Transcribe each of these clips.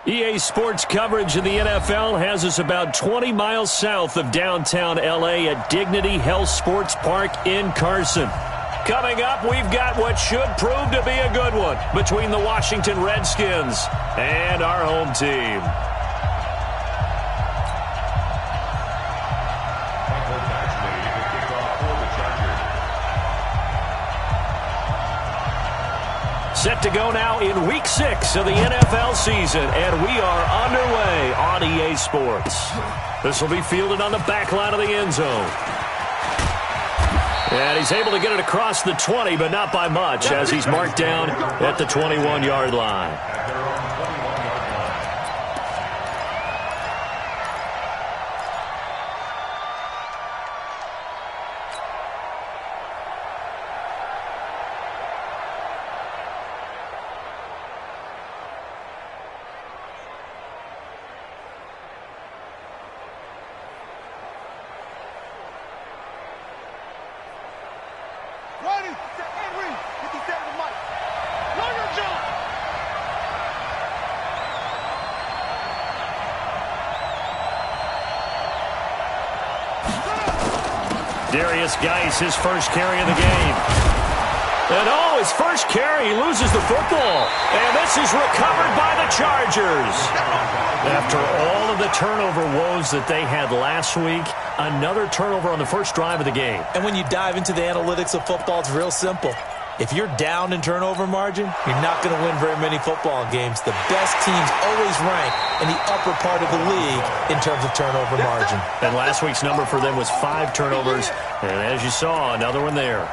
EA Sports coverage of the NFL has us about 20 miles south of downtown L.A. at Dignity Health Sports Park in Carson. Coming up, we've got what should prove to be a good one between the Washington Redskins and our home team. Set to go now in Week 6 of the NFL season, and we are underway on EA Sports. This will be fielded on the back line of the end zone. And he's able to get it across the 20, but not by much, as he's marked down at the 21-yard line. Geis, his first carry of the game. And his first carry, he loses the football. And this is recovered by the Chargers. After all of the turnover woes that they had last week, another turnover on the first drive of the game. And when you dive into the analytics of football, it's real simple. If you're down in turnover margin, you're not going to win very many football games. The best teams always rank in the upper part of the league in terms of turnover margin. And last week's number for them was 5 turnovers. And as you saw, another one there.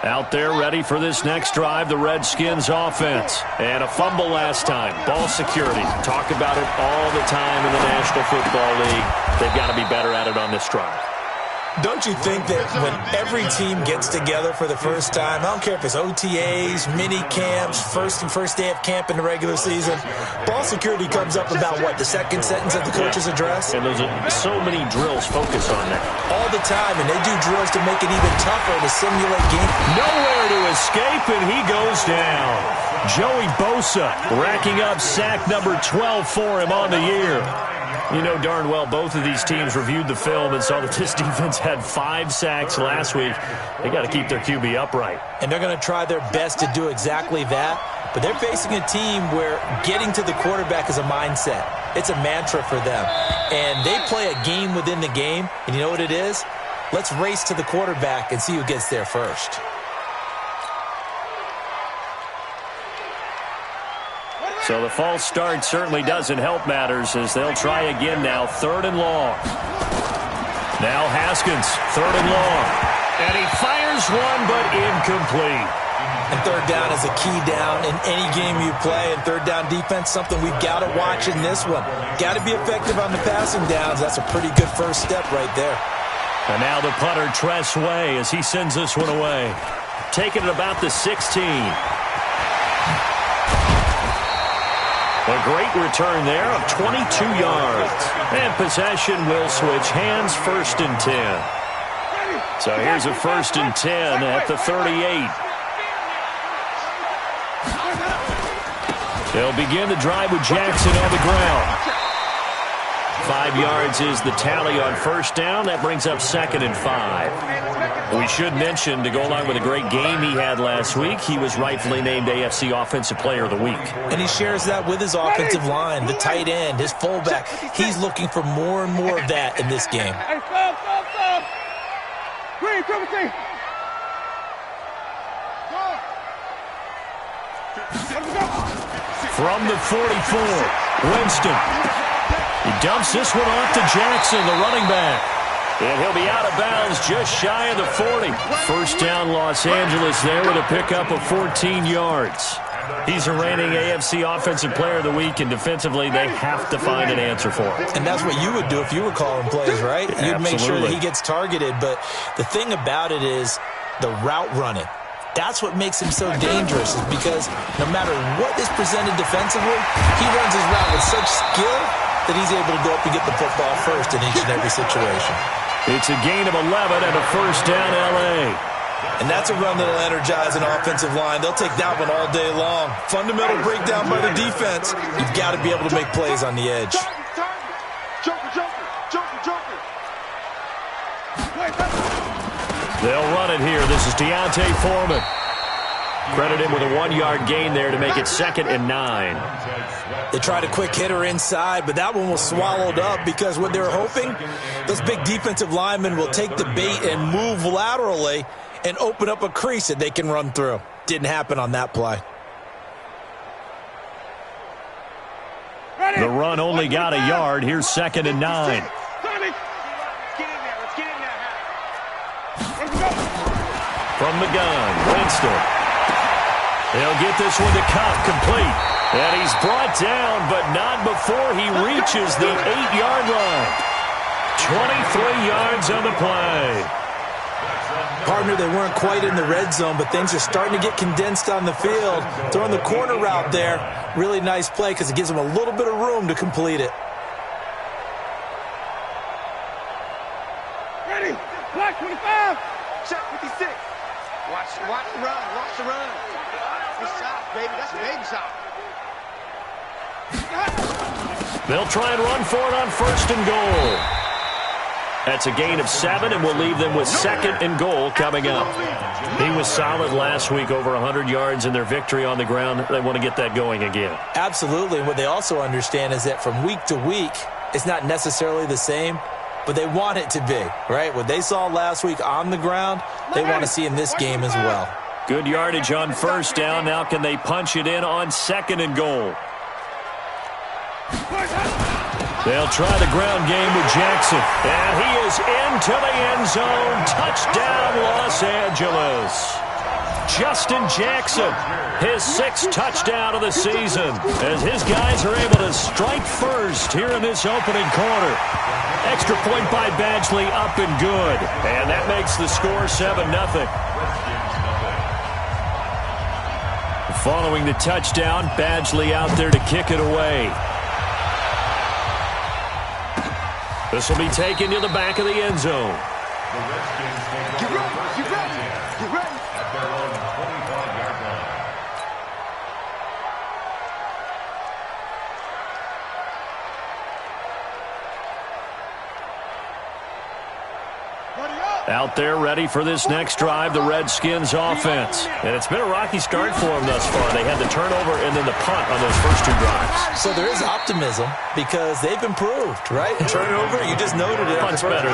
Out there ready for this next drive, the Redskins offense. And a fumble last time. Ball security. Talk about it all the time in the National Football League. They've got to be better at it on this drive. Don't you think that when every team gets together for the first time, I don't care if it's OTAs, mini camps, first day of camp in the regular season, ball security comes up about, what, the second sentence of the coach's address? And there's so many drills focus on that. All the time, and they do drills to make it even tougher to simulate game. Nowhere to escape, and he goes down. Joey Bosa racking up sack number 12 for him on the year. You know darn well both of these teams reviewed the film and saw that this defense had 5 sacks last week. They got to keep their QB upright. And they're going to try their best to do exactly that. But they're facing a team where getting to the quarterback is a mindset. It's a mantra for them. And they play a game within the game. And you know what it is? Let's race to the quarterback and see who gets there first. So the false start certainly doesn't help matters as they'll try again now. 3rd and long. Now Haskins, 3rd and long. And he fires one, but incomplete. And 3rd down is a key down in any game you play. And 3rd down defense, something we've got to watch in this one. Got to be effective on the passing downs. That's a pretty good first step right there. And now the punter, Tress Way, as he sends this one away. Taking it about the 16. A great return there of 22 yards. And possession will switch hands, 1st and 10. So here's a 1st and 10 at the 38. They'll begin the drive with Jackson on the ground. 5 yards is the tally on 1st down. That brings up 2nd and 5. We should mention, to go along with a great game he had last week, he was rightfully named AFC Offensive Player of the Week. And he shares that with his offensive line, the tight end, his fullback. He's looking for more and more of that in this game. From the 44, Winston. He dumps this one off to Jackson, the running back. And he'll be out of bounds just shy of the 40. 1st down Los Angeles there with a pickup of 14 yards. He's a reigning AFC Offensive Player of the Week, and defensively they have to find an answer for him. And that's what you would do if you were calling plays, right? Absolutely. You'd make sure that he gets targeted. But the thing about it is the route running. That's what makes him so dangerous, is because no matter what is presented defensively, he runs his route with such skill that he's able to go up and get the football first in each and every situation. It's a gain of 11 and a first down, L.A. And that's a run that'll energize an offensive line. They'll take that one all day long. Fundamental breakdown by the defense. You've got to be able to make plays on the edge. They'll run it here. This is Deontay Foreman. Credit him with a 1-yard gain there to make it 2nd and 9. They tried a quick hitter inside, but that one was swallowed up because what they were hoping, those big defensive linemen will take the bait and move laterally and open up a crease that they can run through. Didn't happen on that play. The run only got a yard. Here's 2nd and 9. From the gun, Winston. He'll get this one to Cup, complete. And he's brought down, but not before he reaches the 8-yard line. 23 yards on the play. Partner, they weren't quite in the red zone, but things are starting to get condensed on the field. Throwing the corner route there, really nice play because it gives them a little bit of room to complete it. Ready, black 25. Check 56. Watch the run, watch the run. That's shot, baby, that's a baby shot. They'll try and run for it on 1st and goal. That's a gain of 7, and we'll leave them with 2nd and goal coming up. He was solid last week, over 100 yards in their victory on the ground. They want to get that going again. Absolutely. And what they also understand is that from week to week, it's not necessarily the same, but they want it to be, right? What they saw last week on the ground, they want to see in this game as well. Good yardage on 1st down. Now can they punch it in on 2nd and goal? They'll try the ground game with Jackson. And he is into the end zone. Touchdown, Los Angeles. Justin Jackson, his 6th touchdown of the season, as his guys are able to strike first here in this opening quarter. Extra point by Badgley, up and good. And that makes the score 7-0. Following the touchdown, Badgley out there to kick it away. This will be taken to the back of the end zone. Get ready, get ready, get ready. At their own 25-yard line. Out there ready for this next drive, the Redskins offense. And it's been a rocky start for them thus far. They had the turnover and then the punt on those first 2 drives. So there is optimism because they've improved, right? And turnover, you just noted it. Punt's better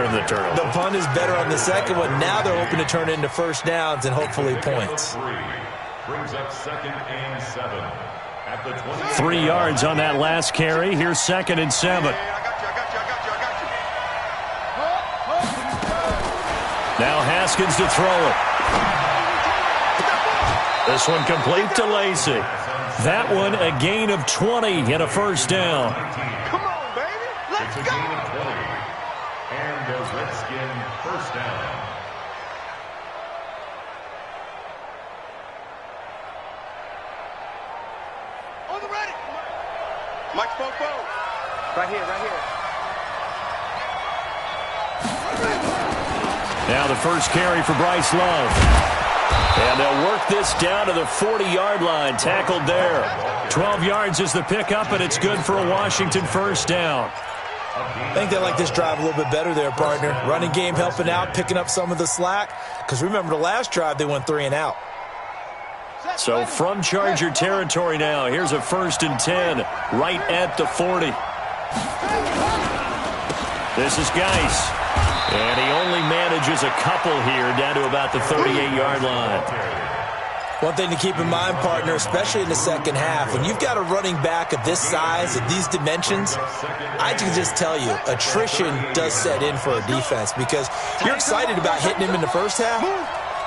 than the turnover. The punt is better on the second one. Now they're hoping to turn into first downs and hopefully points. Brings up 2nd and 7 at the 20. 3 yards on that last carry. Here's 2nd and 7. Now Haskins to throw it. This one complete to Lacy. That one a gain of 20 and a first down. Come on, baby. Let's It's a go. gain of 20. And a Redskin first down. On the ready. Mike Fofo. Right here, right here. Now the first carry for Bryce Love. And they'll work this down to the 40-yard line. Tackled there. 12 yards is the pickup, and it's good for a Washington first down. I think they like this drive a little bit better there, partner. Running game helping out, picking up some of the slack. Because remember the last drive, they went 3 and out. So from Charger territory now, here's a 1st and 10 right at the 40. This is Geis. And he only manages a couple here down to about the 38-yard line. One thing to keep in mind, partner, especially in the second half, when you've got a running back of this size, of these dimensions, I can just tell you, attrition does set in for a defense because you're excited about hitting him in the first half.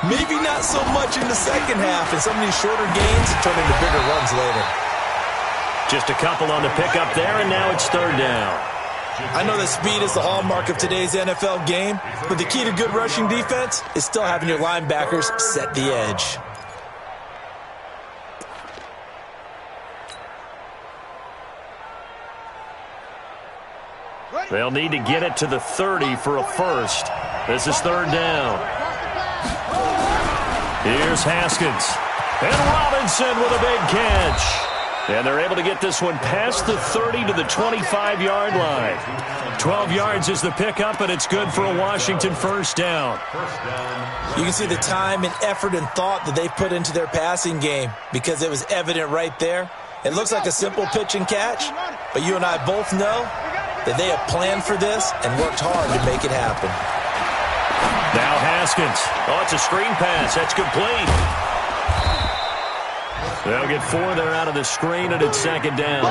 Maybe not so much in the second half, and some of these shorter gains turn into bigger runs later. Just a couple on the pickup there, and now it's 3rd down. I know that speed is the hallmark of today's NFL game, but the key to good rushing defense is still having your linebackers set the edge. They'll need to get it to the 30 for a first. This is third down. Here's Haskins. And Robinson with a big catch. And they're able to get this one past the 30 to the 25-yard line. 12 yards is the pickup, and it's good for a Washington first down. You can see the time and effort and thought that they've put into their passing game because it was evident right there. It looks like a simple pitch and catch, but you and I both know that they have planned for this and worked hard to make it happen. Now Haskins. Oh, it's a screen pass. That's complete. They'll get 4 there out of the screen, and it's second down.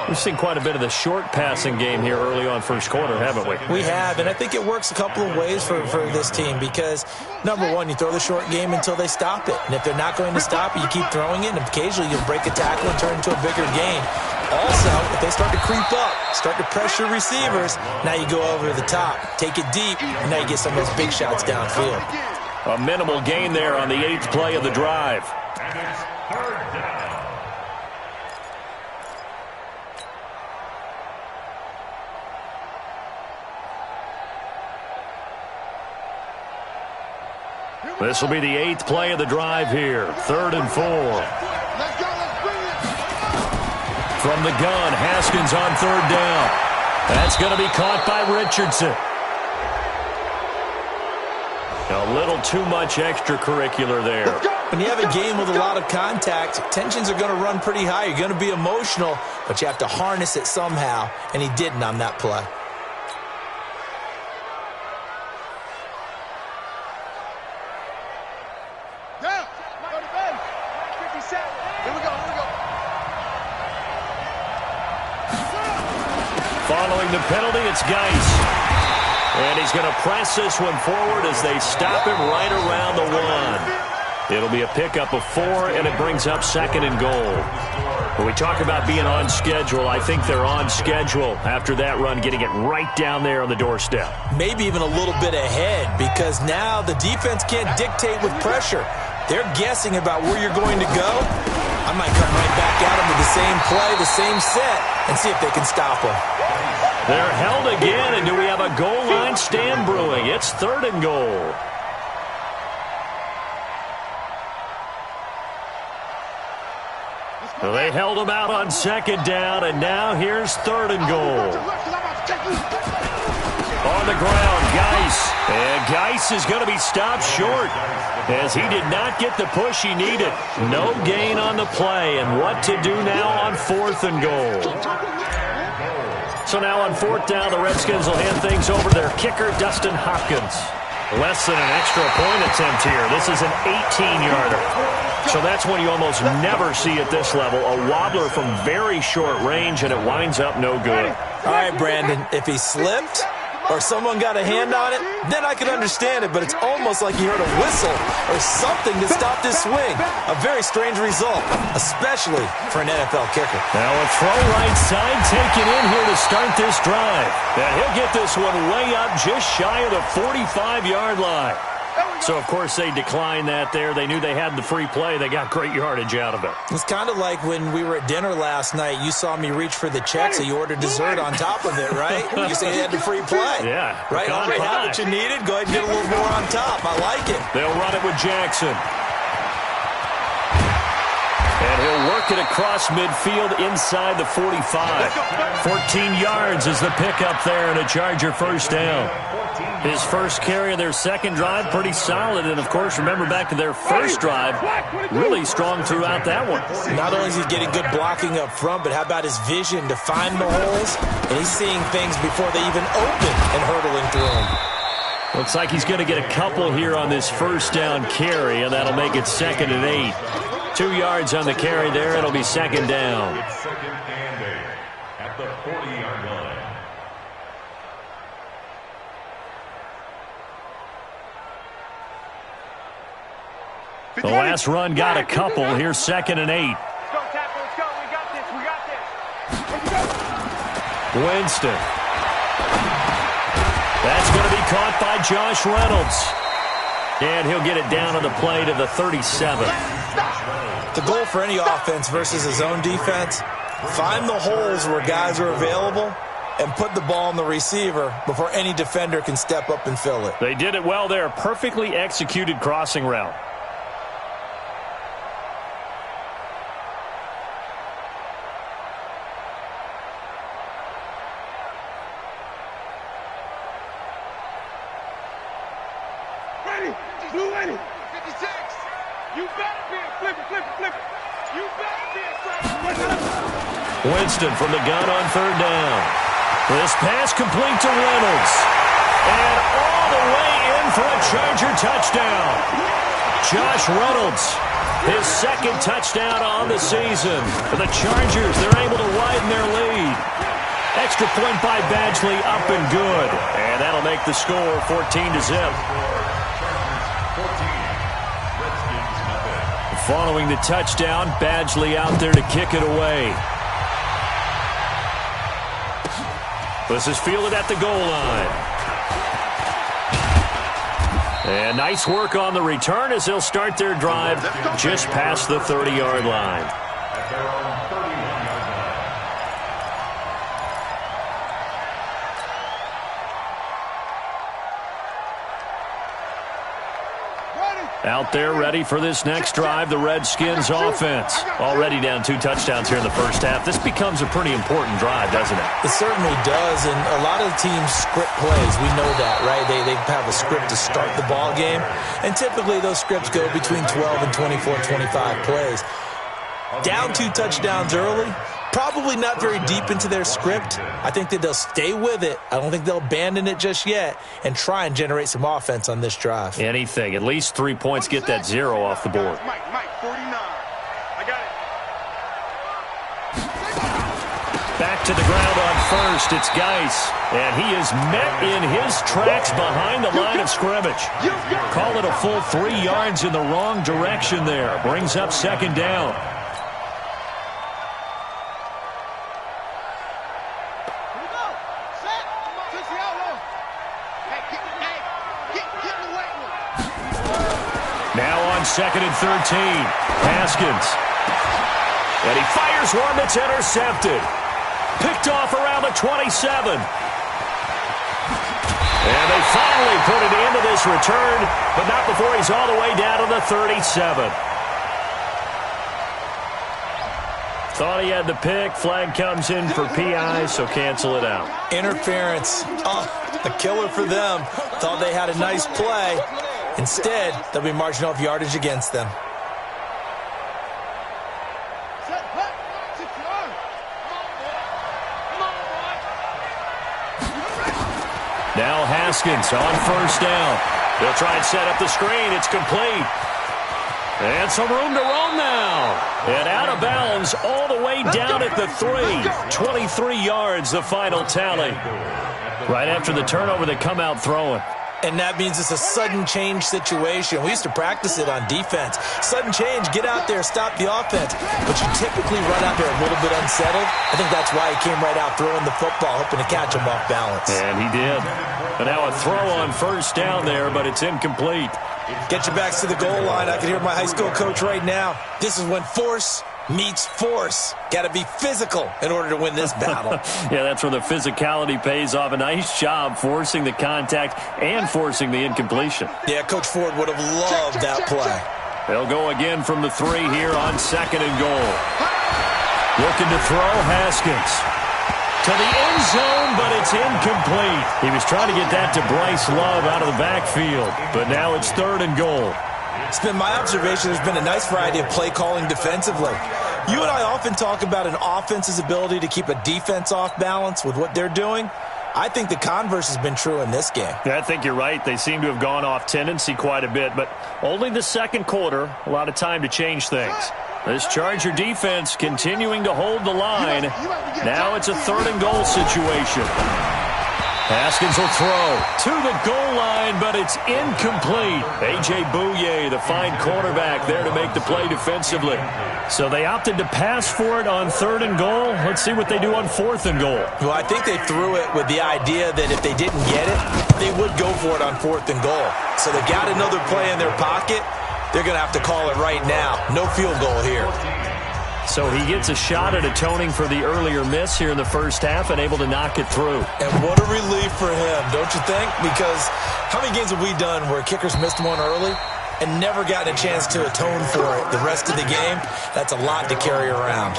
We've seen quite a bit of the short passing game here early on first quarter, haven't we? We have, and I think it works a couple of ways for this team because, number one, you throw the short game until they stop it. And if they're not going to stop it, you keep throwing it, and occasionally you'll break a tackle and turn into a bigger gain. Also, if they start to creep up, start to pressure receivers, now you go over the top, take it deep, and now you get some of those big shots downfield. A minimal gain there on the 8th play of the drive. And it's third down. This will be the 8th play of the drive here. 3rd and 4. Let's go, let's bring it. From the gun, Haskins on 3rd down. That's going to be caught by Richardson. A little too much extracurricular there. When you have a game with a lot of contact, tensions are going to run pretty high. You're going to be emotional, but you have to harness it somehow, and he didn't on that play. Down. Go to base. 57. Here we go, here we go. Following the penalty, it's Geis. And he's going to press this one forward as they stop him right around the 1. It'll be a pickup of 4, and it brings up 2nd and goal. When we talk about being on schedule, I think they're on schedule after that run, getting it right down there on the doorstep. Maybe even a little bit ahead because now the defense can't dictate with pressure. They're guessing about where you're going to go. I might come right back at them with the same play, the same set, and see if they can stop them. They're held again, and do we have a goal line stand brewing? It's 3rd and goal. Well, they held him out on 2nd down, and now here's 3rd and goal. On the ground, Geis. And Geis is going to be stopped short as he did not get the push he needed. No gain on the play, and what to do now on 4th and goal. So now on 4th down, the Redskins will hand things over to their kicker, Dustin Hopkins. Less than an extra point attempt here. This is an 18-yarder. So that's one you almost never see at this level. A wobbler from very short range, and it winds up no good. All right, Brandon, if he slipped or someone got a hand on it, then I can understand it, but it's almost like he heard a whistle or something that stopped his swing. A very strange result, especially for an NFL kicker. Now a throw right side taken in here to start this drive. And he'll get this one way up just shy of the 45-yard line. So, of course, they declined that there. They knew they had the free play. They got great yardage out of it. It's kind of like when we were at dinner last night. You saw me reach for the check, so you ordered dessert on top of it, right? You said you had the free play. Yeah. Right? Already had what you needed. Go ahead and get a little more on top. I like it. They'll run it with Jackson. And he'll work it across midfield inside the 45. 14 yards is the pickup there, and a Charger first down. His first carry of their second drive, pretty solid. And, of course, remember back to their first drive, really strong throughout that one. Not only is he getting good blocking up front, but how about his vision to find the holes? And he's seeing things before they even open and hurtling through them. Looks like he's going to get a couple here on this first down carry, and that'll make it 2nd and 8. 2 yards on the carry there. It'll be 2nd down. It's 2nd and 8 at the 40-yard line. The last run got a couple. Here's 2nd and 8. Let's go, tackle. Let's go. We got this. We got this. Winston. That's going to be caught by Josh Reynolds. And he'll get it down on the play to the 37. The goal for any offense versus his own defense, find the holes where guys are available and put the ball on the receiver before any defender can step up and fill it. They did it well there. Perfectly executed crossing route. Ready? Blue ready. 56. You better be a flip it. You better be a Winston from the gun on third down. This pass complete to Reynolds. And all the way in for a Charger touchdown. Josh Reynolds, his second touchdown on the season. For the Chargers, they're able to widen their lead. Extra point by Badgley, up and good. And that'll make the score 14-0. Following the touchdown, Badgley out there to kick it away. This is fielded at the goal line. And nice work on the return as they'll start their drive just past the 30-yard line. Out there ready for this next drive, the Redskins offense. Already down 2 touchdowns here in the first half. This becomes a pretty important drive, doesn't it? It certainly does, and a lot of the teams script plays. We know that, right? They have a script to start the ball game, and typically those scripts go between 12 and 24, 25 plays. Down 2 touchdowns early, probably not very deep into their script. I think that they'll stay with it. I don't think they'll abandon it just yet and try and generate some offense on this drive. Anything. At least 3 points. Get that 0 off the board. Mike, 49. I got it. Back to the ground on first. It's Geis. And he is met in his tracks behind the line of scrimmage. Call it a full 3 yards in the wrong direction there. Brings up second down. Now on 2nd and 13. Haskins. And he fires one that's intercepted. Picked off around the 27. And they finally put it into this return, but not before he's all the way down to the 37. Thought he had the pick. Flag comes in for PI, so cancel it out. Interference. Oh, a killer for them. Thought they had a nice play. Instead, they'll be marching off yardage against them. Now Haskins on first down. They'll try and set up the screen. It's complete. And some room to roam now. And out of bounds all the way down at the 3. 23 yards, the final tally. Right after the turnover, they come out throwing. And that means it's a sudden change situation. We used to practice it on defense. Sudden change, get out there, stop the offense. But you typically run out there a little bit unsettled. I think that's why he came right out throwing the football, hoping to catch him off balance. And he did. But now a throw on first down there, but it's incomplete. Get your backs to the goal line. I can hear my high school coach right now. This is when force meets force. Got to be physical in order to win this battle. Yeah, that's where the physicality pays off. A nice job forcing the contact and forcing the incompletion. Yeah, Coach Ford would have loved that play. They'll go again from the 3 here on 2nd and goal. Looking to throw, Haskins. To the end zone, but it's incomplete. He was trying to get that to Bryce Love out of the backfield, but now it's 3rd and goal. It's been my observation there's been a nice variety of play calling defensively. You and I often talk about an offense's ability to keep a defense off balance with what they're doing. I think the converse has been true in this game. Yeah, I think you're right. They seem to have gone off tendency quite a bit, but only the second quarter, a lot of time to change things. This Charger defense continuing to hold the line. Now it's a 3rd and goal situation. Haskins will throw to the goal line, but it's incomplete. A.J. Bouye, the fine cornerback, there to make the play defensively. So they opted to pass for it on 3rd and goal. Let's see what they do on 4th and goal. Well, I think they threw it with the idea that if they didn't get it, they would go for it on 4th and goal. So they've got another play in their pocket. They're going to have to call it right now. No field goal here. So he gets a shot at atoning for the earlier miss here in the first half and able to knock it through. And what a relief for him, don't you think? Because how many games have we done where kickers missed one early and never gotten a chance to atone for it the rest of the game? That's a lot to carry around.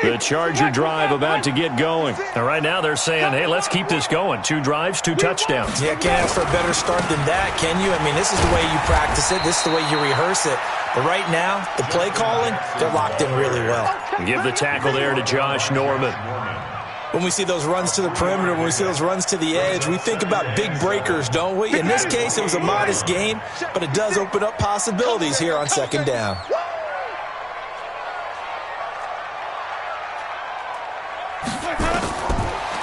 The Charger drive about to get going. And right now they're saying, hey, let's keep this going. 2 drives, 2 touchdowns. Yeah, can't ask for a better start than that, can you? I mean, this is the way you practice it. This is the way you rehearse it. But right now, the play calling, they're locked in really well. Give the tackle there to Josh Norman. When we see those runs to the perimeter, when we see those runs to the edge, we think about big breakers, don't we? In this case, it was a modest gain, but it does open up possibilities here on second down.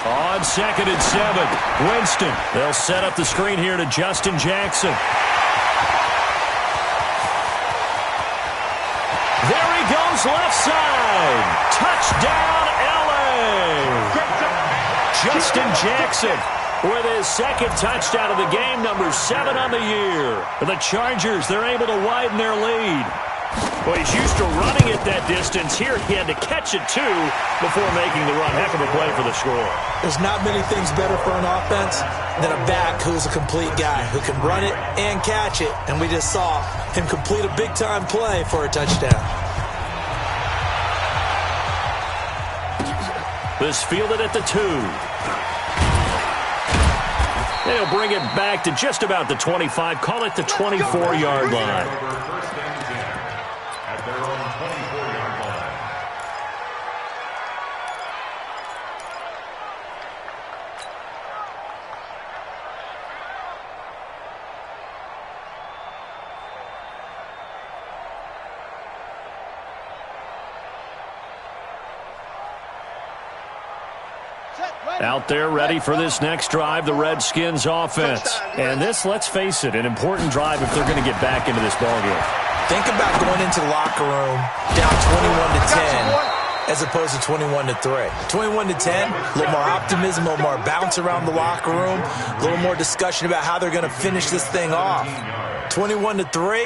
On 2nd and 7, Winston. They'll set up the screen here to Justin Jackson. There he goes, left side. Touchdown, L.A. Justin Jackson with his 2nd touchdown of the game, number 7 on the year. The Chargers, they're able to widen their lead. Well, he's used to running it that distance. Here he had to catch it, too, before making the run. Heck of a play for the score. There's not many things better for an offense than a back who's a complete guy, who can run it and catch it. And we just saw him complete a big-time play for a touchdown. This fielded at the 2. They'll bring it back to just about the 25. Call it the 24-yard line. Out there ready for this next drive, the Redskins offense. And this, let's face it, an important drive if they're going to get back into this ballgame. Think about going into the locker room down 21-10 as opposed to 21-3. 21-10, a little more optimism, a little more bounce around the locker room, a little more discussion about how they're going to finish this thing off. 21-3,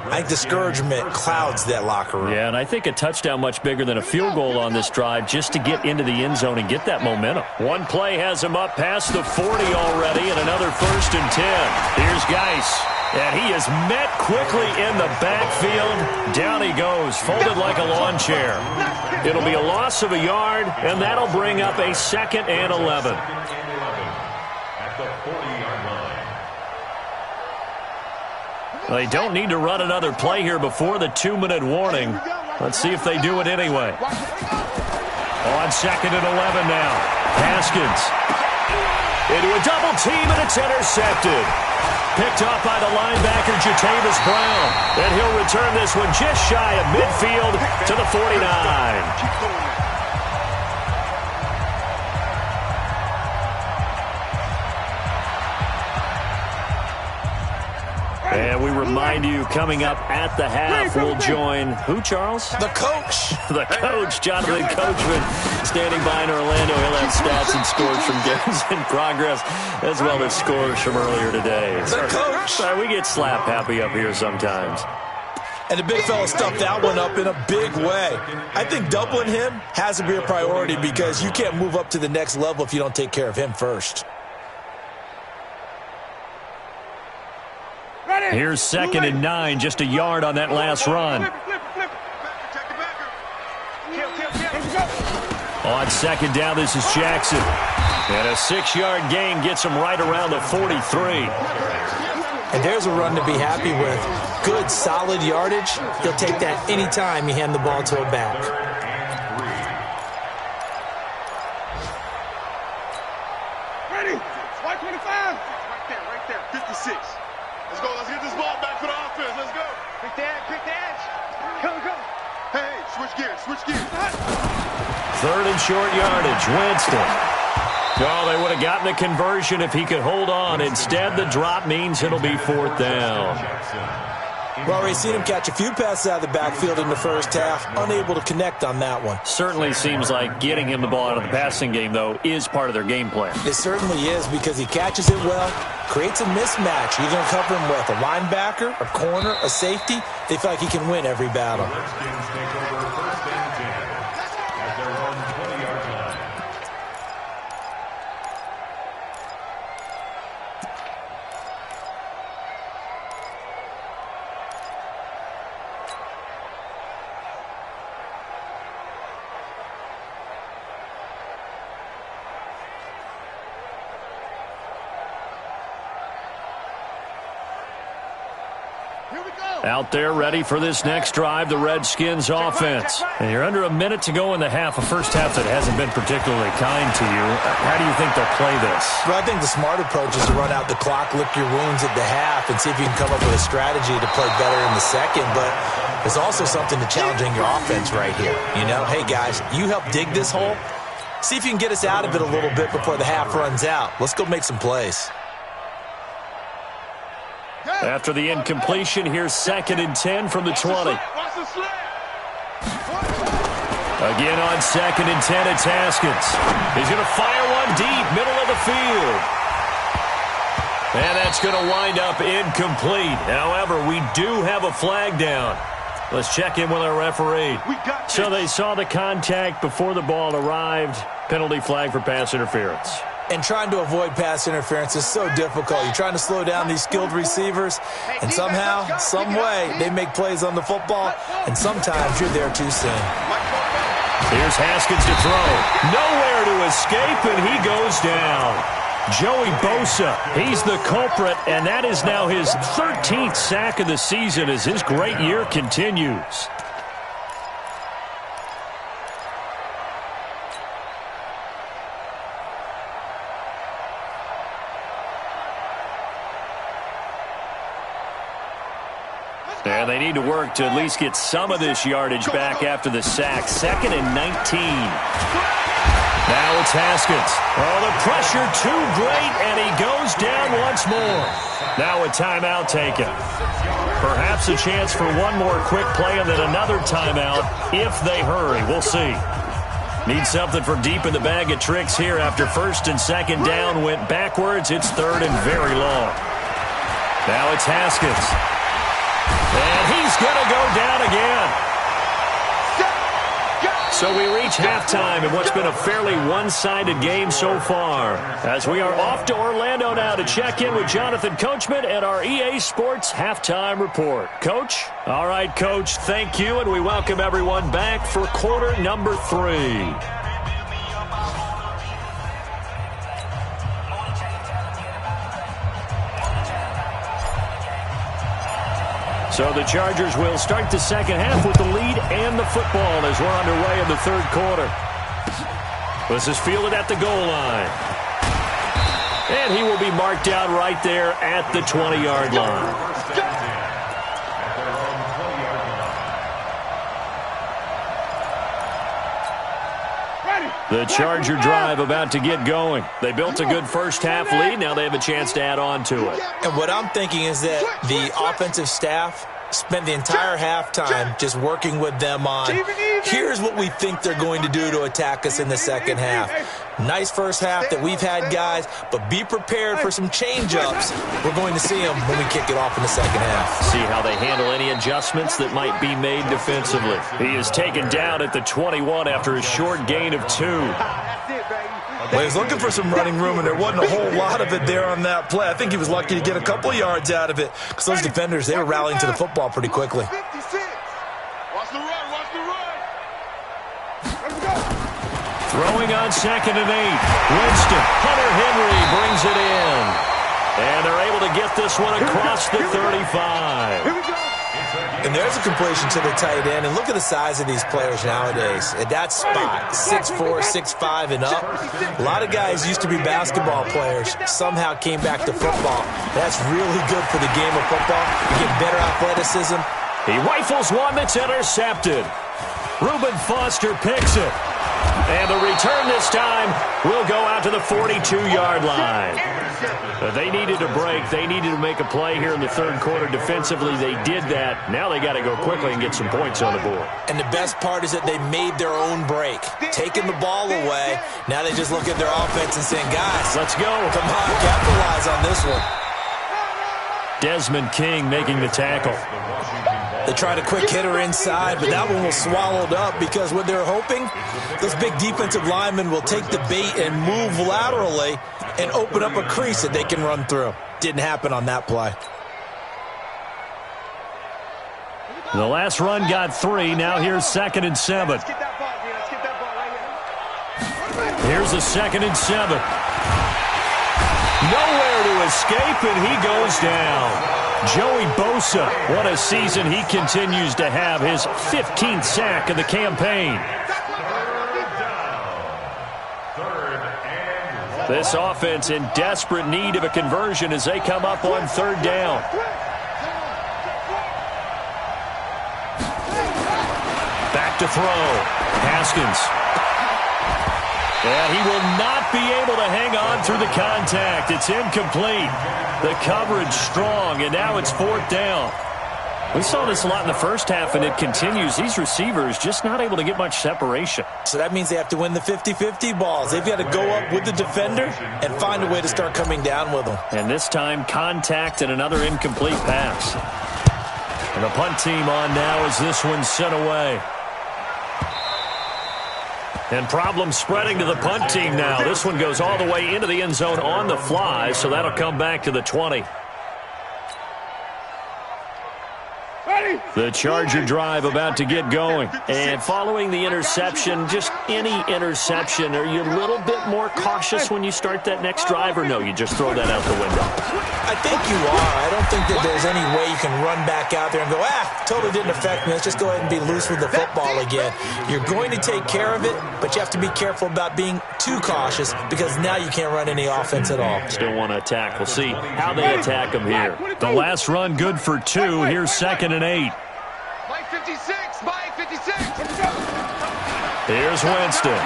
I think discouragement clouds that locker room. Yeah, and I think a touchdown much bigger than a field goal on this drive just to get into the end zone and get that momentum. One play has him up past the 40 already, and another 1st and 10. Here's Geis, and he is met quickly in the backfield. Down he goes, folded like a lawn chair. It'll be a loss of a yard, and that'll bring up a 2nd and 11. At the 40-yard line. They don't need to run another play here before the 2-minute warning. Let's see if they do it anyway. On 2nd and 11 now. Haskins into a double team, and it's intercepted. Picked off by the linebacker, Jatavis Brown. And he'll return this one just shy of midfield to the 49. And we remind you, coming up at the half, we'll join who, Charles? The coach. The coach, Jonathan Coachman, standing by in Orlando. He'll have stats and scores from games in progress, as well as scores from earlier today. The coach. Sorry, we get slap happy up here sometimes. And the big fella stuffed that one up in a big way. I think doubling him has to be a priority because you can't move up to the next level if you don't take care of him first. Here's 2nd and 9, just a yard on that last run. On 2nd down, this is Jackson. And a 6-yard gain gets him right around the 43. And there's a run to be happy with. Good, solid yardage. He'll take that any time you hand the ball to a back. Ready? White 25. Right there. 56. Let's go. Let's get this ball back for the offense. Let's go. Quick edge. Go. Hey, switch gears. 3rd and short yardage, Winston. Oh, they would have gotten the conversion if he could hold on. Instead, the drop means it'll be 4th down. We've already seen him catch a few passes out of the backfield in the first half, unable to connect on that one. Certainly seems like getting him the ball out of the passing game, though, is part of their game plan. It certainly is because he catches it well, creates a mismatch. You're going to cover him with a linebacker, a corner, a safety. They feel like he can win every battle. Redskins take over 1st and 10 at their own 20-yard line. Out there ready for this next drive, the Redskins offense. And you're under a minute to go in the half, a first half that hasn't been particularly kind to you. How do you think they'll play this? Well, I think the smart approach is to run out the clock, lick your wounds at the half, and see if you can come up with a strategy to play better in the second. But there's also something to challenging your offense right here. You know, hey, guys, you help dig this hole. See if you can get us out of it a little bit before the half runs out. Let's go make some plays. After the incompletion, here's 2nd and 10 from the 20. Again on 2nd and 10, it's Haskins. He's going to fire one deep, middle of the field. And that's going to wind up incomplete. However, we do have a flag down. Let's check in with our referee. So they saw the contact before the ball arrived. Penalty flag for pass interference. And trying to avoid pass interference is so difficult. You're trying to slow down these skilled receivers, and somehow, some way, they make plays on the football, and sometimes you're there too soon. Here's Haskins to throw. Nowhere to escape, and he goes down. Joey Bosa, he's the culprit, and that is now his 13th sack of the season as his great year continues. And they need to work to at least get some of this yardage back after the sack. 2nd and 19. Now it's Haskins. Oh, the pressure too great, and he goes down once more. Now a timeout taken. Perhaps a chance for one more quick play and then another timeout if they hurry. We'll see. Need something for deep in the bag of tricks here after 1st and 2nd down went backwards. It's 3rd and very long. Now it's Haskins. And he's going to go down again. So we reach halftime in what's been a fairly one-sided game so far. As we are off to Orlando now to check in with Jonathan Coachman and our EA Sports Halftime Report. Coach? All right, Coach, thank you, and we welcome everyone back for quarter number 3. So the Chargers will start the second half with the lead and the football as we're underway in the 3rd quarter. This is fielded at the goal line. And he will be marked out right there at the 20-yard line. The Charger drive about to get going. They built a good first half lead. Now they have a chance to add on to it. And what I'm thinking is that the offensive staff spent the entire halftime just working with them on, here's what we think they're going to do to attack us in the second half. Nice first half that we've had, guys, but be prepared for some change-ups. We're going to see them when we kick it off in the second half. See how they handle any adjustments that might be made defensively. He is taken down at the 21 after a short gain of 2. Well, he was looking for some running room, and there wasn't a whole lot of it there on that play. I think he was lucky to get a couple of yards out of it because those defenders, they were rallying to the football pretty quickly. Watch the run, watch the run. Let's go. Throwing on 2nd and 8. Winston, Hunter Henry brings it in. And they're able to get this one across the 35. Here we go. And there's a completion to the tight end. And look at the size of these players nowadays. At that spot, 6'4", 6'5", and up. A lot of guys used to be basketball players. Somehow came back to football. That's really good for the game of football. You get better athleticism. He rifles one that's intercepted. Reuben Foster picks it. And the return this time will go out to the 42-yard line. They needed a break. They needed to make a play here in the third quarter. Defensively, they did that. Now they got to go quickly and get some points on the board. And the best part is that they made their own break. Taking the ball away, now they just look at their offense and saying, guys, let's go. Come on, capitalize on this one. Desmond King making the tackle. They tried a quick hitter inside, but that one was swallowed up because what they're hoping, those big defensive linemen will take the bait and move laterally and open up a crease that they can run through. Didn't happen on that play. The last run got 3. Now here's 2nd and 7. Here's a 2nd and 7. Nowhere to escape, and he goes down. Joey Bosa, what a season he continues to have. His 15th sack of the campaign. This offense in desperate need of a conversion as they come up on 3rd down. Back to throw. Haskins. And he will not be able to hang on through the contact. It's incomplete. The coverage strong, and now it's 4th down. We saw this a lot in the first half, and it continues. These receivers just not able to get much separation. So that means they have to win the 50-50 balls. They've got to go up with the defender and find a way to start coming down with them. And this time, contact and another incomplete pass. And the punt team on now as this one's sent away. And problems spreading to the punt team now. This one goes all the way into the end zone on the fly, so that'll come back to the 20. The Charger drive about to get going. And following the interception, just any interception, are you a little bit more cautious when you start that next drive, or no, you just throw that out the window? I think you are. I don't think that there's any way you can run back out there and go, totally didn't affect me. Let's just go ahead and be loose with the football again. You're going to take care of it, but you have to be careful about being too cautious because now you can't run any offense at all. Still want to attack. We'll see how they attack them here. The last run good for 2. Here's 2nd and 8. Mike 56, Mike 56. Here's Winston.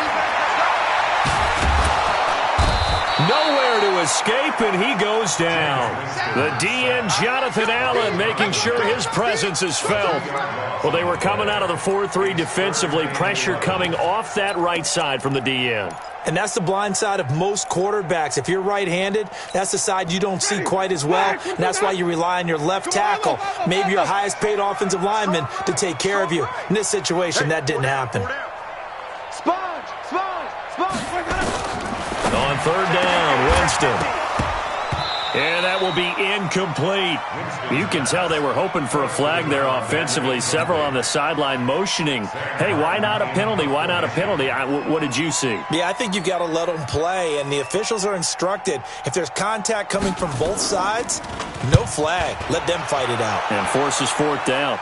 Nowhere to escape, and he goes down. The DN, Jonathan Allen, making sure his presence is felt. Well, they were coming out of the 4-3 defensively. Pressure coming off that right side from the DN. And that's the blind side of most quarterbacks. If you're right-handed, that's the side you don't see quite as well. And that's why you rely on your left tackle, maybe your highest-paid offensive lineman, to take care of you. In this situation, that didn't happen. On 3rd down, Winston. And that will be incomplete. You can tell they were hoping for a flag there offensively. Several on the sideline motioning, hey, why not a penalty? Why not a penalty? What did you see? Yeah, I think you've got to let them play, and the officials are instructed. If there's contact coming from both sides, no flag. Let them fight it out. And forces 4th down.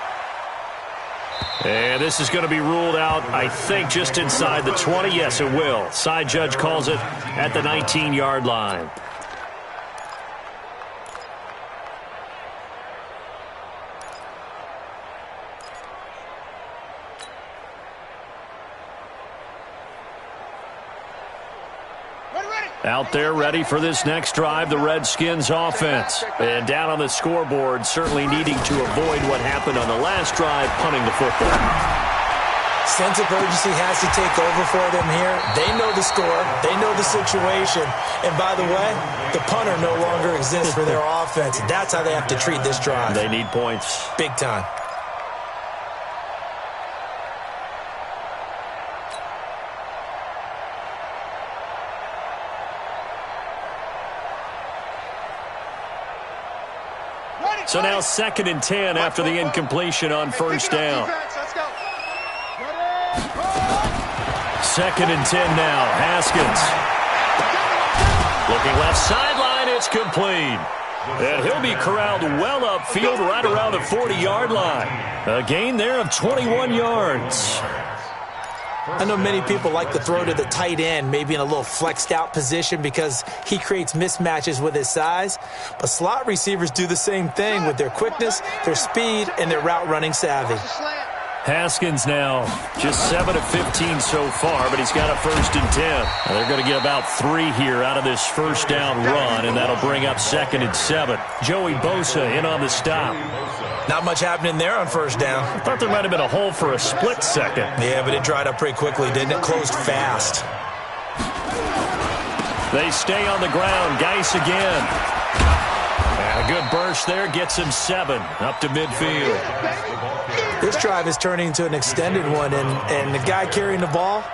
And this is going to be ruled out, I think, just inside the 20. Yes, it will. Side judge calls it at the 19-yard line. Out there ready for this next drive, the Redskins offense. And down on the scoreboard, certainly needing to avoid what happened on the last drive, punting the football. Sense of urgency has to take over for them here. They know the score. They know the situation. And by the way, the punter no longer exists for their offense. That's how they have to treat this drive. They need points. Big time. So now 2nd and 10 after the incompletion on 1st down. 2nd and 10 now. Haskins. Looking left sideline. It's complete. And he'll be corralled well upfield right around the 40-yard line. A gain there of 21 yards. I know many people like to throw to the tight end, maybe in a little flexed out position because he creates mismatches with his size. But slot receivers do the same thing with their quickness, their speed, and their route running savvy. Haskins now just 7 of 15 so far, but he's got a 1st and 10. Now they're going to get about 3 here out of this first down run, and that'll bring up 2nd and 7. Joey Bosa in on the stop. Not much happening there on 1st down. I thought there might have been a hole for a split second. Yeah, but it dried up pretty quickly, didn't it? Closed fast. They stay on the ground. Geis again. And a good burst there gets him 7 up to midfield. This drive is turning into an extended one, and the guy carrying the ball,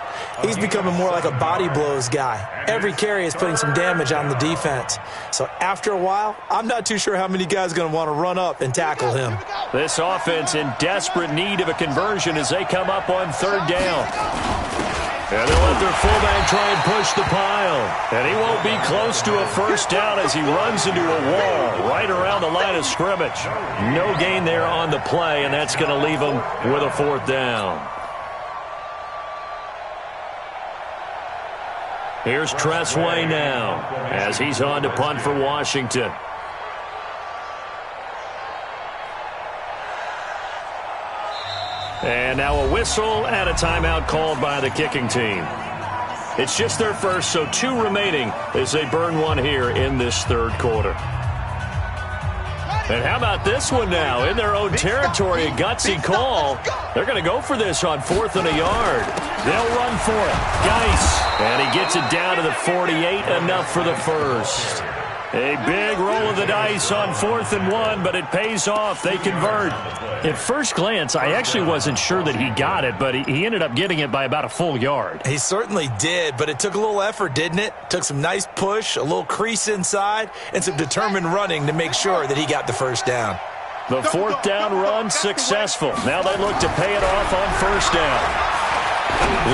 he's becoming more like a body blows guy. Every carry is putting some damage on the defense. So after a while, I'm not too sure how many guys are going to want to run up and tackle him. This offense in desperate need of a conversion as they come up on 3rd down. And they'll let their fullback try and push the pile. And he won't be close to a 1st down as he runs into a wall right around the line of scrimmage. No gain there on the play, and that's going to leave him with a 4th down. Here's Tressway now as he's on to punt for Washington. And now a whistle and a timeout called by the kicking team. It's just their first, so 2 remaining as they burn 1 here in this 3rd quarter. And how about this one now? In their own territory, a gutsy call. They're going to go for this on 4th and a yard. They'll run for it. Geis. And he gets it down to the 48, enough for the 1st. A big roll of the dice on 4th and 1, but it pays off. They convert. At first glance, I actually wasn't sure that he got it, but he ended up getting it by about a full yard. He certainly did, but it took a little effort, didn't it? Took some nice push, a little crease inside, and some determined running to make sure that he got the 1st down. The 4th down run successful. Now they look to pay it off on 1st down.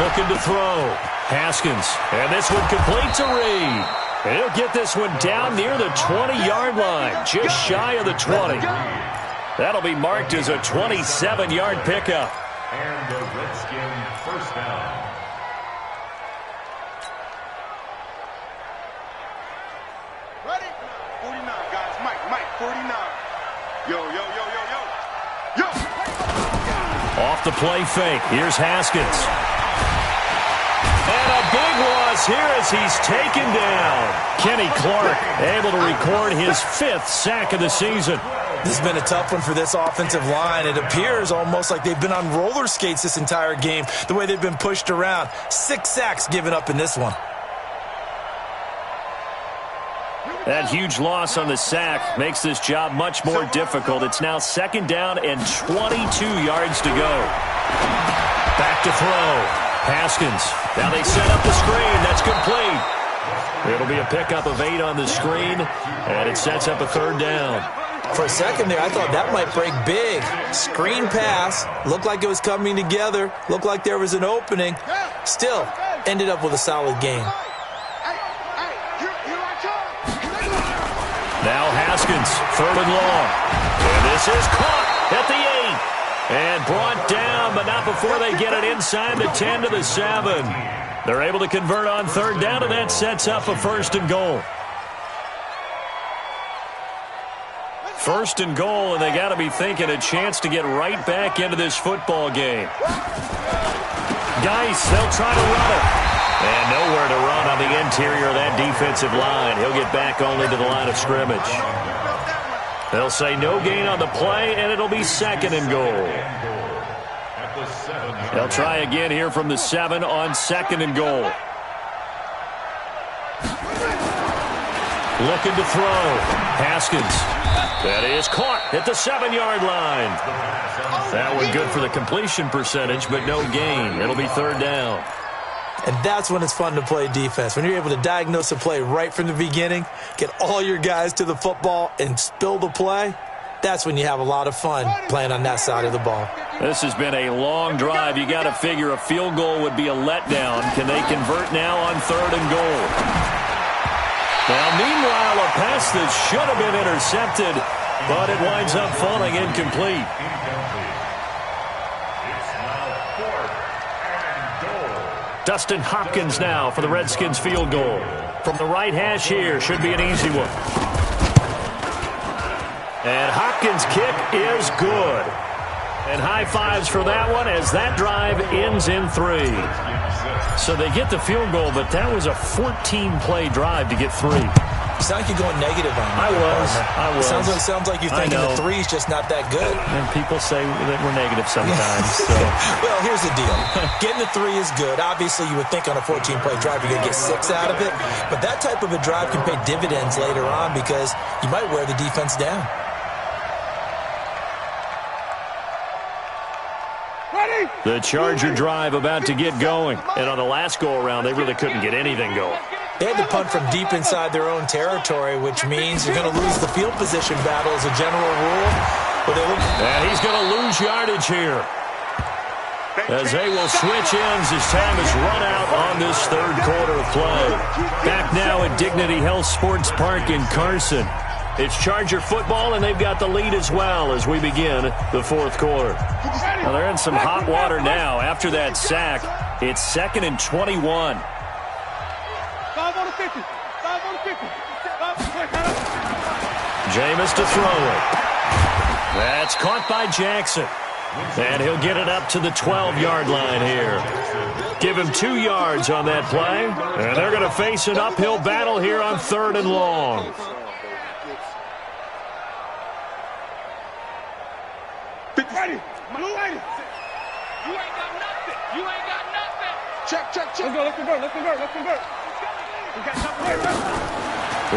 Looking to throw. Haskins. And this one complete to Reed. And he'll get this one down near the 20-yard line, just shy of the 20. That'll be marked as a 27-yard pickup. And the Redskin 1st down. Ready? 49, guys. Mike, 49. Yo. Off the play fake. Here's Haskins. And a big loss here as he's taken down. Kenny Clark able to record his 5th sack of the season. This has been a tough one for this offensive line. It appears almost like they've been on roller skates this entire game, the way they've been pushed around. 6 sacks given up in this one. That huge loss on the sack makes this job much more difficult. It's now 2nd down and 22 yards to go. Back to throw. Haskins. Now they set up the screen. That's complete. It'll be a pickup of 8 on the screen, and it sets up a 3rd down. For a second there, I thought that might break big. Screen pass. Looked like it was coming together. Looked like there was an opening. Still, ended up with a solid game. Now Haskins, 3rd and long. And this is caught at the 8. And brought down, but not before they get it inside the 10 to the 7. They're able to convert on 3rd down, and that sets up a 1st and goal. 1st and goal, and they got to be thinking a chance to get right back into this football game. Geis, they'll try to run it. And nowhere to run on the interior of that defensive line. He'll get back only to the line of scrimmage. They'll say no gain on the play, and it'll be 2nd and goal. They'll try again here from the 7 on 2nd and goal. Looking to throw. Haskins. That is caught at the 7-yard line. That one good for the completion percentage, but no gain. It'll be 3rd down. And that's when it's fun to play defense. When you're able to diagnose a play right from the beginning, get all your guys to the football and spill the play, that's when you have a lot of fun playing on that side of the ball. This has been a long drive. You got to figure a field goal would be a letdown. Can they convert now on 3rd and goal? Now, meanwhile, a pass that should have been intercepted, but it winds up falling incomplete. Dustin Hopkins now for the Redskins field goal. From the right hash here, should be an easy one. And Hopkins' kick is good. And high fives for that one as that drive ends in 3. So they get the field goal, but that was a 14-play drive to get 3. You sound like you're going negative on me. I was. It sounds like you're thinking the 3's just not that good. And people say that we're negative sometimes. So. Well, here's the deal. Getting the 3 is good. Obviously, you would think on a 14-play drive you're going to get 6 out of it. But that type of a drive can pay dividends later on because you might wear the defense down. The Charger drive about to get going. And on the last go-around, they really couldn't get anything going. They had to punt from deep inside their own territory, which means you're going to lose the field position battle as a general rule. And he's going to lose yardage here. As they will switch ends as time is run out on this third quarter of play. Back now at Dignity Health Sports Park in Carson. It's Charger football, and they've got the lead as well as we begin the fourth quarter. Well, they're in some hot water now. After that sack, it's 2nd and 21. 5 on the 50. 5 on the 50. Jameis to throw it. That's caught by Jackson. And he'll get it up to the 12-yard line here. Give him 2 yards on that play. And they're going to face an uphill battle here on 3rd and long. Ready. Blue lady. You ain't got nothing. You ain't got nothing. Check. Let's go. Let's convert. We got nothing.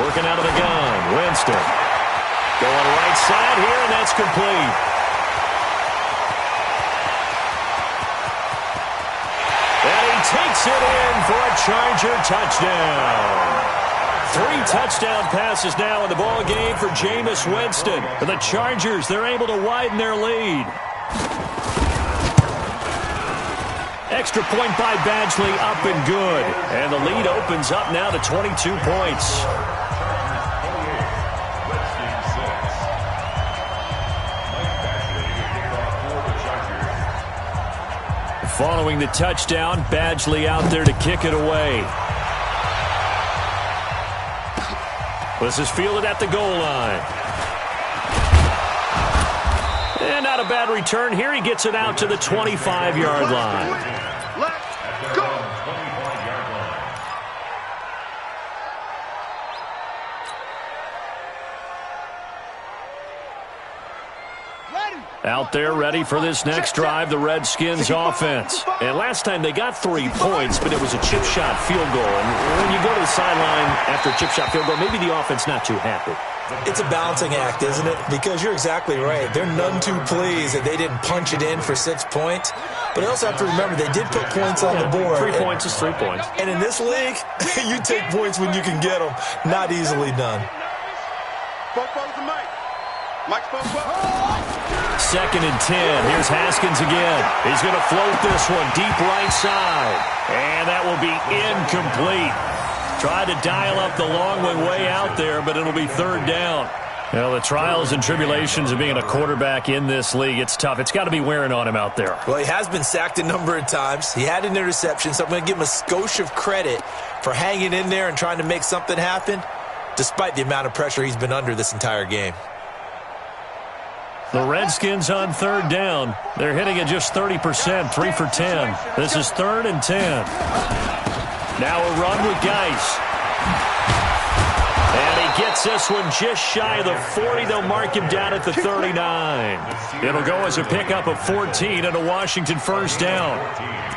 Working out of the gun. Winston. Going right side here, and that's complete. And he takes it in for a Charger touchdown. 3 touchdown passes now in the ball game for Jameis Winston. And the Chargers, they're able to widen their lead. Extra point by Badgley, up and good. And the lead opens up now to 22 points. Following the touchdown, Badgley out there to kick it away. This is fielded at the goal line. And not a bad return here. He gets it out to the 25-yard line. Let's go. Out there ready for this next drive, the Redskins offense. And last time they got 3 points, but it was a chip shot field goal. And when you go to the sideline after a chip shot field goal, maybe the offense not too happy. It's a balancing act, isn't it? Because you're exactly right. They're none too pleased that they didn't punch it in for 6 points. But I also have to remember they did put points on the board. 3 points is 3 points. And in this league, you take points when you can get them. Not easily done. Mike, 2nd and 10. Here's Haskins again. He's going to float this one deep right side. And that will be incomplete. Tried to dial up the long one way out there, but it'll be 3rd down. Well, the trials and tribulations of being a quarterback in this league, it's tough. It's got to be wearing on him out there. Well, he has been sacked a number of times. He had an interception, so I'm going to give him a skosh of credit for hanging in there and trying to make something happen, despite the amount of pressure he's been under this entire game. The Redskins on 3rd down. They're hitting at just 30%, 3 for 10. This is 3rd and 10. Now a run with Geis. And he gets this one just shy of the 40. They'll mark him down at the 39. It'll go as a pickup of 14 and a Washington 1st down.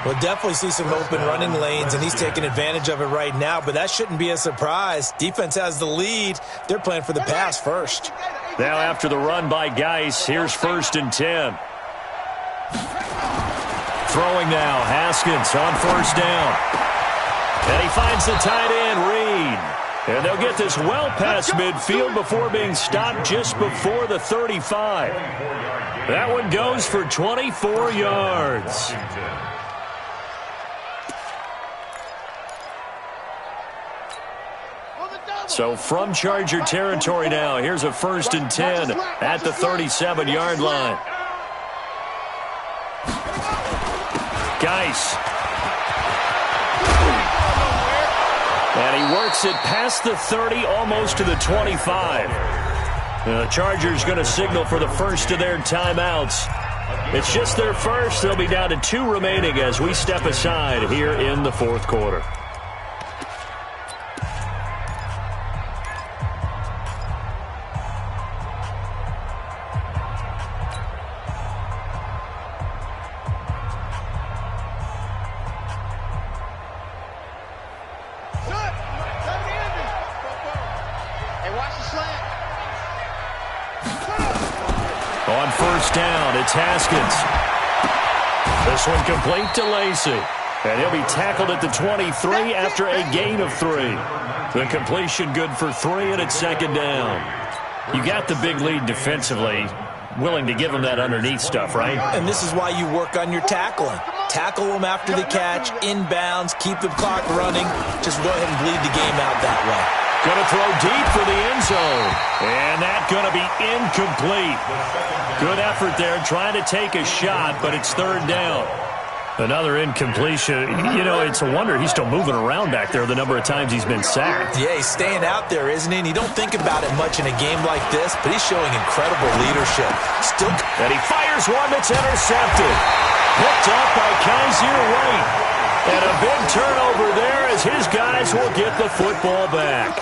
We'll definitely see some open running lanes, and he's taking advantage of it right now, but that shouldn't be a surprise. Defense has the lead. They're playing for the pass first. Now after the run by Geis, here's 1st and 10. Throwing now, Haskins on 1st down. And he finds the tight end, Reed. And they'll get this well past midfield before being stopped just before the 35. That one goes for 24 yards. So from Charger territory now, here's a 1st and 10 at the 37-yard line. Geis. And he works it past the 30, almost to the 25. The Chargers going to signal for the first of their timeouts. It's just their first. They'll be down to 2 remaining as we step aside here in the fourth quarter. On first down, it's Haskins. This one complete to Lacey. And he'll be tackled at the 23 after a gain of 3. The completion good for 3, and it's second down. You got the big lead defensively. Willing to give them that underneath stuff, right? And this is why you work on your tackling. Tackle them after the catch, inbounds, keep the clock running. Just go ahead and bleed the game out that way. Going to throw deep for the end zone. And that's going to be incomplete. Good effort there, trying to take a shot, but it's third down. Another incompletion. You know, it's a wonder he's still moving around back there the number of times he's been sacked. Yeah, he's staying out there, isn't he? And you don't think about it much in a game like this, but he's showing incredible leadership. And he fires one that's intercepted. Picked up by Kaiser White. And a big turnover there as his guys will get the football back.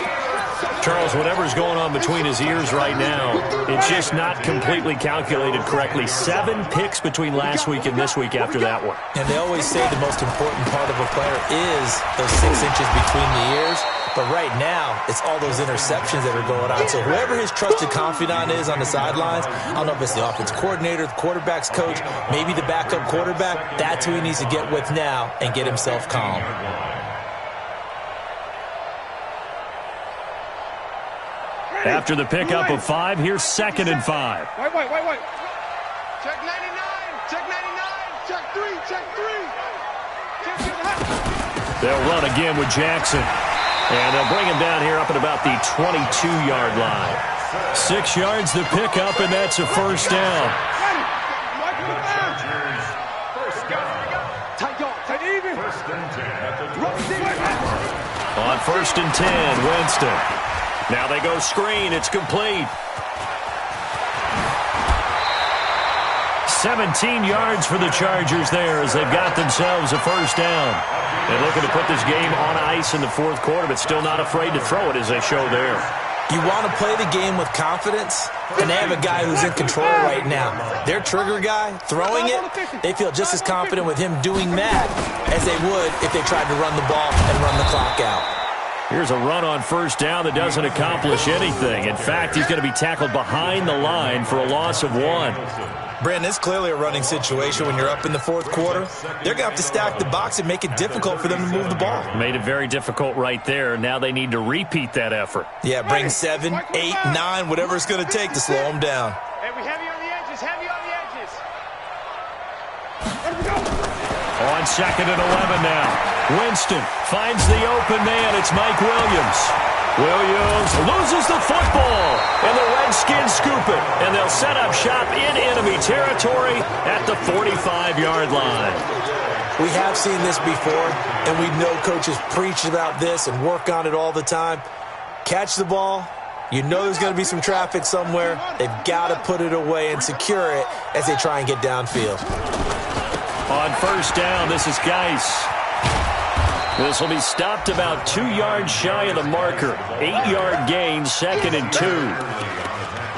Charles, whatever's going on between his ears right now, it's just not completely calculated correctly. 7 picks between last week and this week after that one. And they always say the most important part of a player is those 6 inches between the ears. But right now, it's all those interceptions that are going on. So whoever his trusted confidant is on the sidelines, I don't know if it's the offense coordinator, the quarterback's coach, maybe the backup quarterback, that's who he needs to get with now and get himself calm. After the pickup of 5, here's 2nd and 5. Wait. Check 99. Check 99. Check 3. Check 3. They'll run again with Jackson. And they'll bring him down here up at about the 22-yard line. 6 yards the pickup, and that's a first down. On 1st and 10, Winston. Now they go screen. It's complete. 17 yards for the Chargers there as they've got themselves a first down. They're looking to put this game on ice in the fourth quarter, but still not afraid to throw it as they show there. You want to play the game with confidence, and they have a guy who's in control right now. Their trigger guy, throwing it, they feel just as confident with him doing that as they would if they tried to run the ball and run the clock out. Here's a run on first down that doesn't accomplish anything. In fact, he's going to be tackled behind the line for a loss of 1. Brandon, it's clearly a running situation when you're up in the fourth quarter. They're going to have to stack the box and make it difficult for them to move the ball. Made it very difficult right there. Now they need to repeat that effort. Yeah, bring 7, 8, 9, whatever it's going to take to slow them down. Hey, we heavy on the edges. Heavy on the edges. On 2nd and 11 now. Winston finds the open man. It's Mike Williams. Williams loses the football, and the Redskins scoop it, and they'll set up shop in enemy territory at the 45-yard line. We have seen this before, and we know coaches preach about this and work on it all the time. Catch the ball. You know there's going to be some traffic somewhere. They've got to put it away and secure it as they try and get downfield. On first down, this is Geis. This will be stopped about 2 yards shy of the marker. 8-yard gain, 2nd and 2.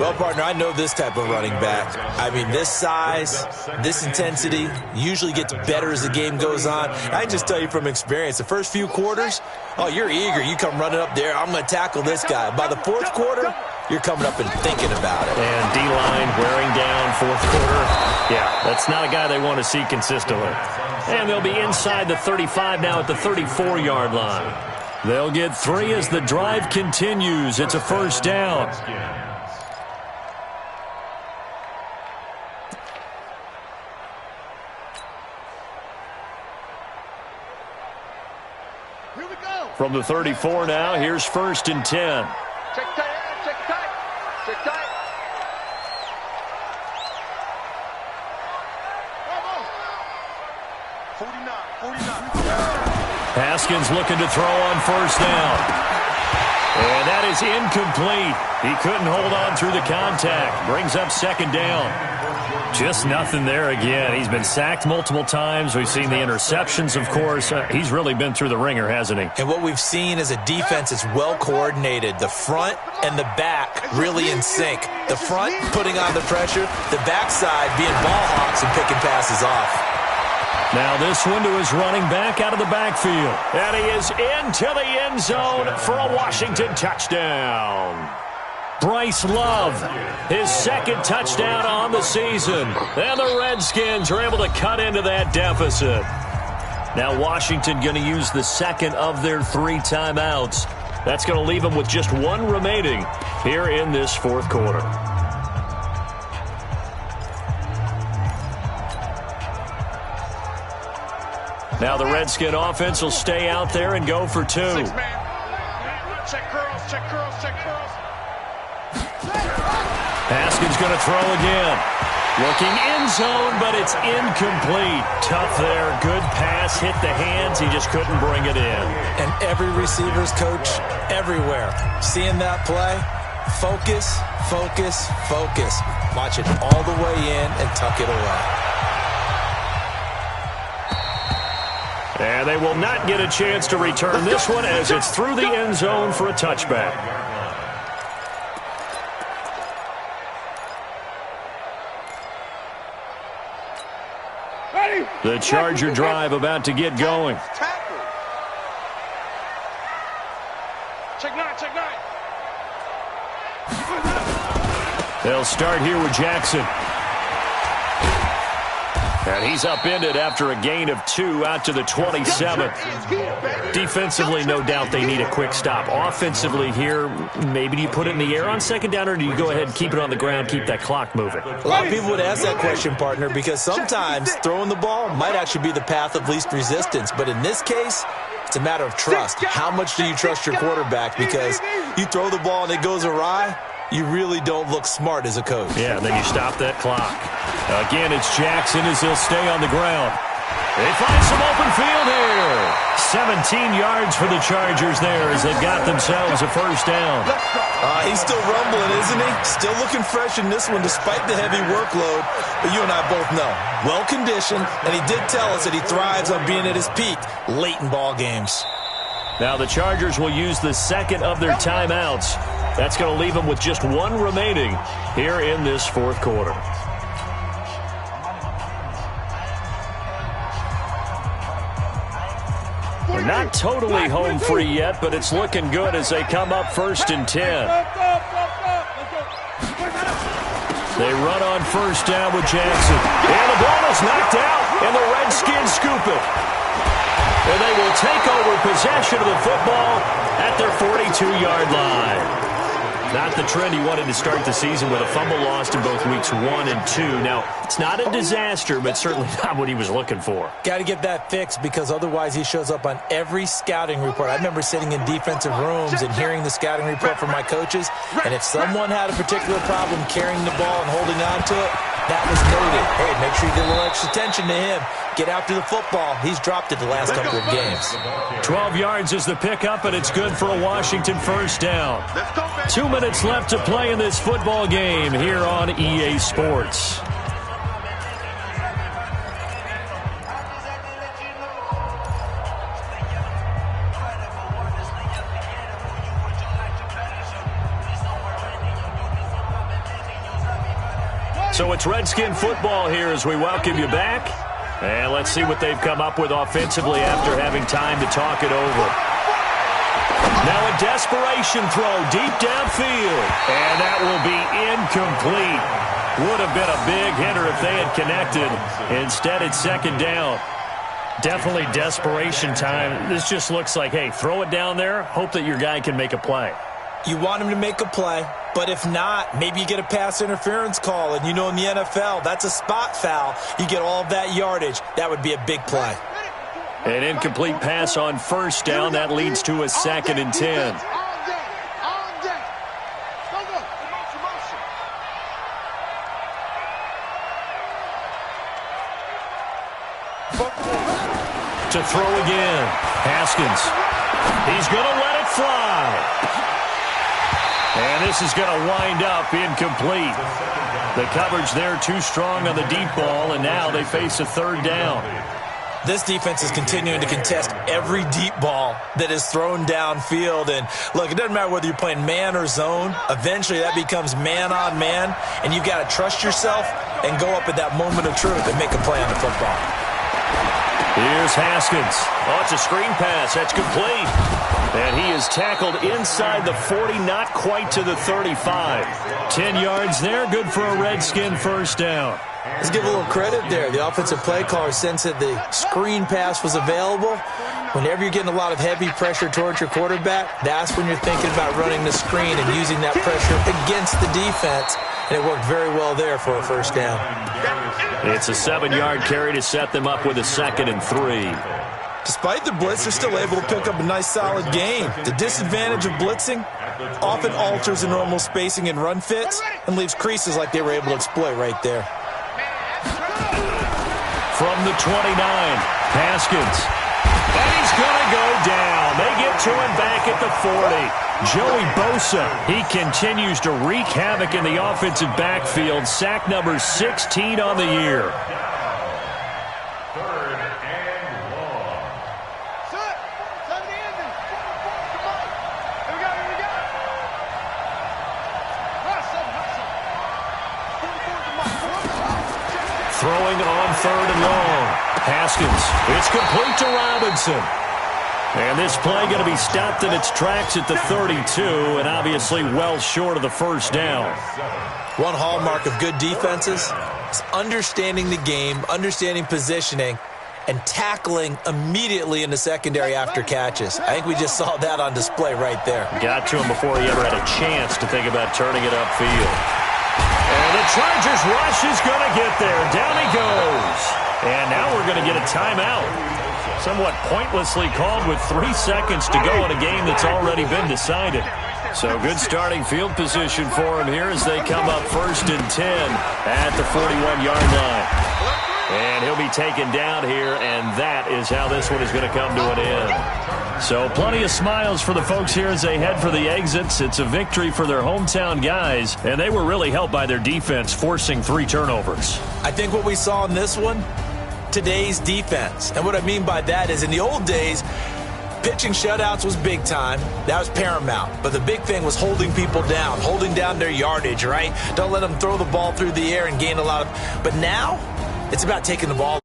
Well, partner, I know this type of running back. I mean, this size, this intensity usually gets better as the game goes on. I can just tell you from experience, the first few quarters, oh, you're eager. You come running up there, I'm going to tackle this guy. By the fourth quarter, you're coming up and thinking about it. And D-line wearing down fourth quarter. Yeah, that's not a guy they want to see consistently. And they'll be inside the 35 now at the 34-yard line. They'll get 3 as the drive continues. It's a first down. Here we go. From the 34 now, here's 1st and 10. Check tight. Check tight. Check tight. 49. Haskins looking to throw on first down. And that is incomplete. He couldn't hold on through the contact. Brings up second down. Just nothing there again. He's been sacked multiple times. We've seen the interceptions, of course. He's really been through the ringer, hasn't he? And what we've seen is a defense that's well coordinated. The front and the back really in sync. The front putting on the pressure, the backside being ball hawks and picking passes off. Now this one to his running back out of the backfield. And he is into the end zone for a Washington touchdown. Bryce Love, his second touchdown on the season. And the Redskins are able to cut into that deficit. Now Washington going to use the second of their 3 timeouts. That's going to leave them with just 1 remaining here in this fourth quarter. Now the Redskin offense will stay out there and go for 2. 6 man. Check curls, check curls, check curls. Haskins going to throw again. Looking end zone, but it's incomplete. Tough there. Good pass. Hit the hands. He just couldn't bring it in. And every receiver's coach everywhere. Seeing that play, focus, focus, focus. Watch it all the way in and tuck it away. And they will not get a chance to return this one as it's through the end zone for a touchback. The Charger drive about to get going. Check 9, check 9. They'll start here with Jackson. And he's upended after a gain of 2 out to the 27. Defensively, no doubt they need a quick stop. Offensively here, maybe do you put it in the air on second down, or do you go ahead and keep it on the ground, keep that clock moving? A lot of people would ask that question, partner, because sometimes throwing the ball might actually be the path of least resistance. But in this case, it's a matter of trust. How much do you trust your quarterback? Because you throw the ball and it goes awry, you really don't look smart as a coach. Yeah, then you stop that clock. Again, it's Jackson as he'll stay on the ground. They find some open field here. 17 yards for the Chargers there as they've got themselves a first down. He's still rumbling, isn't he? Still looking fresh in this one despite the heavy workload. But you and I both know, well-conditioned, and he did tell us that he thrives on being at his peak late in ball games. Now the Chargers will use the second of their timeouts. That's going to leave them with just 1 remaining here in this fourth quarter. They're not totally home free yet, but it's looking good as they come up 1st and 10. They run on first down with Jackson. And the ball is knocked out, and the Redskins scoop it. And they will take over possession of the football at their 42-yard line. Not the trend he wanted to start the season with a fumble lost in both weeks 1 and 2. Now, it's not a disaster, but certainly not what he was looking for. Got to get that fixed because otherwise he shows up on every scouting report. I remember sitting in defensive rooms and hearing the scouting report from my coaches, and if someone had a particular problem carrying the ball and holding on to it, that was noted. Hey, make sure you get a little extra attention to him. Get after the football. He's dropped it the last couple of games. 12 yards is the pickup, and it's good for a Washington first down. 2 minutes left to play in this football game here on EA Sports. So it's Redskin football here as we welcome you back. And let's see what they've come up with offensively after having time to talk it over. Now a desperation throw deep downfield. And that will be incomplete. Would have been a big hitter if they had connected. Instead, it's second down. Definitely desperation time. This just looks like, hey, throw it down there. Hope that your guy can make a play. You want him to make a play, but if not, maybe you get a pass interference call. And you know in the NFL, that's a spot foul. You get all of that yardage. That would be a big play. An incomplete pass on first down. That leads to a 2nd and 10. To throw again. Haskins. He's going to let it fly. And this is going to wind up incomplete. The coverage there too strong on the deep ball, and now they face a third down. This defense is continuing to contest every deep ball that is thrown downfield. And, look, it doesn't matter whether you're playing man or zone. Eventually that becomes man on man, and you've got to trust yourself and go up at that moment of truth and make a play on the football. Here's Haskins. Oh, it's a screen pass. That's complete. And he is tackled inside the 40, not quite to the 35. 10 yards there, good for a Redskin first down. Let's give a little credit there. The offensive play caller sensed that the screen pass was available. Whenever you're getting a lot of heavy pressure towards your quarterback, that's when you're thinking about running the screen and using that pressure against the defense. And it worked very well there for a first down. It's a 7-yard carry to set them up with a 2nd and 3. Despite the blitz, they're still able to pick up a nice, solid gain. The disadvantage of blitzing often alters the normal spacing and run fits and leaves creases like they were able to exploit right there. From the 29, Haskins. And he's going to go down. They get to him back at the 40. Joey Bosa, he continues to wreak havoc in the offensive backfield. Sack number 16 on the year. Throwing on 3rd and long. Haskins. It's complete to Robinson. And this play going to be stopped in its tracks at the 32, and obviously well short of the first down. One hallmark of good defenses is understanding the game, understanding positioning, and tackling immediately in the secondary after catches. I think we just saw that on display right there. Got to him before he ever had a chance to think about turning it upfield. And the Chargers rush is going to get there. Down he goes. And now we're going to get a timeout. Somewhat pointlessly called with 3 seconds to go in a game that's already been decided. So good starting field position for him here as they come up 1st and 10 at the 41-yard line. And he'll be taken down here, and that is how this one is going to come to an end. So plenty of smiles for the folks here as they head for the exits. It's a victory for their hometown guys, and they were really helped by their defense, forcing 3 turnovers. I think what we saw in this one, today's defense. And what I mean by that is in the old days, pitching shutouts was big time. That was paramount. But the big thing was holding people down, holding down their yardage, right? Don't let them throw the ball through the air and gain a lot of... But now, it's about taking the ball